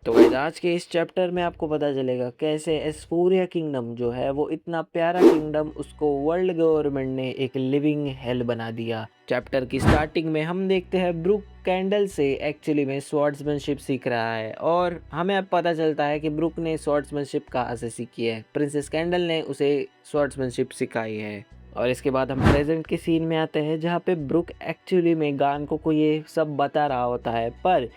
तो गाइस आज के इस चैप्टर में आपको पता चलेगा कैसे एस्फोरिया किंगडम जो है वो इतना प्यारा किंगडम उसको वर्ल्ड गवर्नमेंट ने एक लिविंग हेल बना दिया। चैप्टर की स्टार्टिंग में हम देखते हैं ब्रुक कैंडल से एक्चुअली में स्वॉर्ड्समैनशिप सीख रहा है और हमें अब पता चलता है कि ब्रुक ने स्वॉर्ड्समैनशिप कहाँ से सीखी है। प्रिंसेस कैंडल ने उसे स्वॉर्ड्समैनशिप सिखाई है। और इसके बाद हम प्रेजेंट के सीन में आते हैं जहाँ पे ब्रुक एक्चुअली में गानको को ये सब बता रहा होता है, पर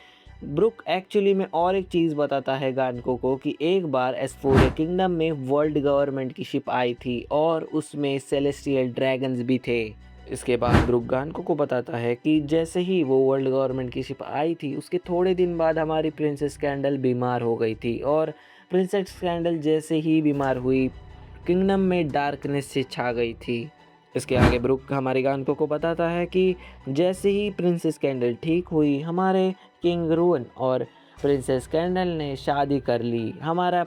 ब्रुक एक्चुअली में और एक चीज़ बताता है गानको को कि एक बार एस्फोरिया किंगडम में वर्ल्ड गवर्नमेंट की शिप आई थी और उसमें सेलेस्टियल ड्रैगन्स भी थे। इसके बाद ब्रुक गानको को बताता है कि जैसे ही वो वर्ल्ड गवर्नमेंट की शिप आई थी उसके थोड़े दिन बाद हमारी प्रिंसेस कैंडल बीमार हो गई थी और प्रिंसेस कैंडल जैसे ही बीमार हुई किंगडम में डार्कनेस से छा गई थी। इसके आगे ब्रुक हमारे गानको को बताता है कि जैसे ही प्रिंसेस कैंडल ठीक हुई हमारे किंग रुवन और प्रिंसेस कैंडल ने शादी कर ली। हमारा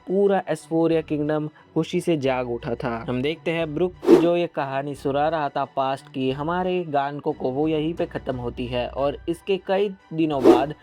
पूरा एस्फोरिया किंगडम खुशी से जाग उठा था। हम देखते हैं ब्रुक जो ये कहानी सुना रहा था पास्ट की हमारे गानको को वो यहीं पे ख़त्म होती है और इसके कई दिनों बाद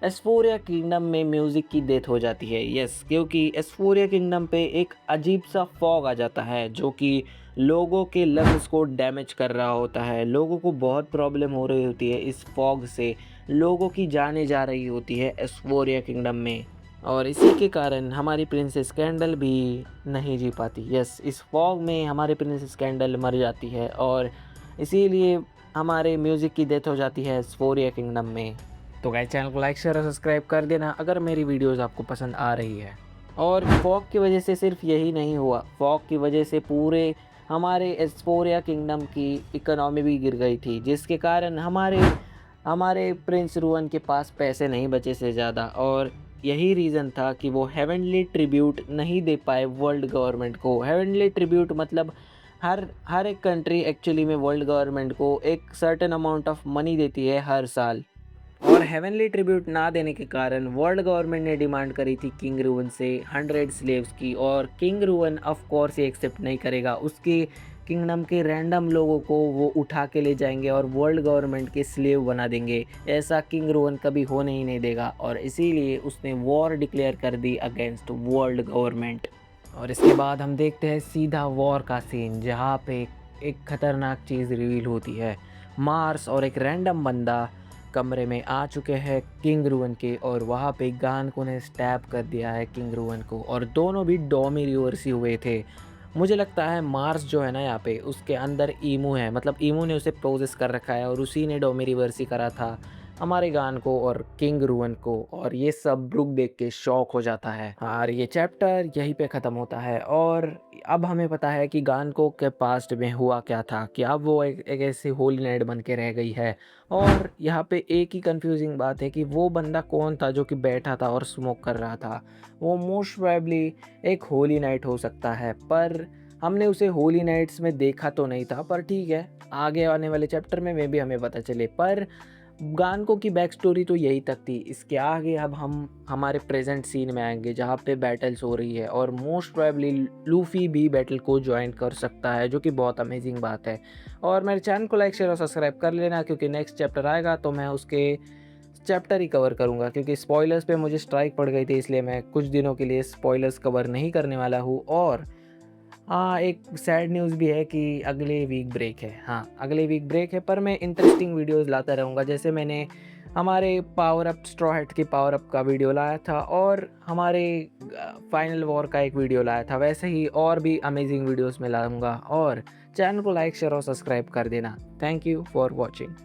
एस्फोरिया किंगडम में म्यूज़िक की डेथ हो जाती है। यस, क्योंकि एस्फोरिया किंगडम पे एक अजीब सा फॉग आ जाता है जो कि लोगों के लंग्स को डैमेज कर रहा होता है। लोगों को बहुत प्रॉब्लम हो रही होती है इस फॉग से। लोगों की जानें जा रही होती है एस्फोरिया किंगडम में और इसी के कारण हमारी प्रिंसेस कैंडल भी नहीं जी पाती। यस, इस फॉग में हमारी प्रिंसेस कैंडल मर जाती है और इसीलिए हमारे म्यूज़िक की डेथ हो जाती है एस्फोरिया किंगडम में। तो गाइस चैनल को लाइक शेयर और सब्सक्राइब कर देना अगर मेरी वीडियोस आपको पसंद आ रही है। और फॉग की वजह से सिर्फ यही नहीं हुआ, फॉग की वजह से पूरे हमारे एस्फोरिया किंगडम की इकोनॉमी भी गिर गई थी जिसके कारण हमारे हमारे प्रिंस रुवन के पास पैसे नहीं बचे से ज़्यादा और यही रीज़न था कि वो हेवनली ट्रिब्यूट नहीं दे पाए वर्ल्ड गवर्नमेंट को। हेवनली ट्रिब्यूट मतलब हर हर एक कंट्री एक्चुअली में वर्ल्ड गवर्नमेंट को एक सर्टेन अमाउंट ऑफ मनी देती है हर साल और हेवनली ट्रिब्यूट ना देने के कारण वर्ल्ड गवर्नमेंट ने डिमांड करी थी किंग रुवन से 100 स्लेव्स की और किंग रुवन ऑफ कोर्स ये एक्सेप्ट नहीं करेगा। उसके किंगडम के रैंडम लोगों को वो उठा के ले जाएंगे और वर्ल्ड गवर्नमेंट के स्लेव बना देंगे। ऐसा किंग रुवन कभी होने ही नहीं देगा और इसीलिए उसने वॉर डिक्लेयर कर दी अगेंस्ट वर्ल्ड गवर्नमेंट। और इसके बाद हम देखते हैं सीधा वॉर का सीन जहाँ पे एक खतरनाक चीज़ रिवील होती है। मार्स और एक रैंडम बंदा कमरे में आ चुके हैं किंग रुवन के और वहाँ पे गानको ने स्टैब कर दिया है किंग रुवन को और दोनों भी डोमी रिवर्सी हुए थे। मुझे लगता है मार्स जो है ना यहाँ पे उसके अंदर ईमू है, मतलब ईमू ने उसे पोजेस कर रखा है और उसी ने डोमी रिवर्सी करा था हमारे गान को और किंग रुवन को और ये सब ब्रुक देख के शॉक हो जाता है। और ये चैप्टर यहीं पे ख़त्म होता है और अब हमें पता है कि गानको के पास्ट में हुआ क्या था कि अब वो एक ऐसी होली नाइट बन के रह गई है। और यहाँ पे एक ही कंफ्यूजिंग बात है कि वो बंदा कौन था जो कि बैठा था और स्मोक कर रहा था। वो मोस्ट प्रोबेबली एक होली नाइट हो सकता है, पर हमने उसे होली नाइट्स में देखा तो नहीं था। पर ठीक है, आगे आने वाले चैप्टर में भी हमें पता चले। पर गानको की बैक स्टोरी तो यही तक थी। इसके आगे अब हम हमारे प्रेजेंट सीन में आएंगे जहाँ पे बैटल्स हो रही है और मोस्ट प्रोबेबली लूफी भी बैटल को ज्वाइन कर सकता है जो कि बहुत अमेजिंग बात है। और मेरे चैनल को लाइक शेयर और सब्सक्राइब कर लेना क्योंकि नेक्स्ट चैप्टर आएगा तो मैं उसके चैप्टर ही कवर करूँगा, क्योंकि स्पॉयलर्स पे मुझे स्ट्राइक पड़ गई थी इसलिए मैं कुछ दिनों के लिए स्पॉयलर्स कवर नहीं करने वाला हूँ। और हाँ, एक सैड न्यूज़ भी है कि अगले वीक ब्रेक है। हाँ, अगले वीक ब्रेक है, पर मैं इंटरेस्टिंग वीडियोज़ लाता रहूँगा। जैसे मैंने हमारे पावर अप स्ट्रॉ हैट के पावर अप का वीडियो लाया था और हमारे फाइनल वॉर का एक वीडियो लाया था, वैसे ही और भी अमेजिंग वीडियोज़ मैं लाऊँगा। और चैनल को लाइक शेयर और सब्सक्राइब कर देना। Thank you for watching.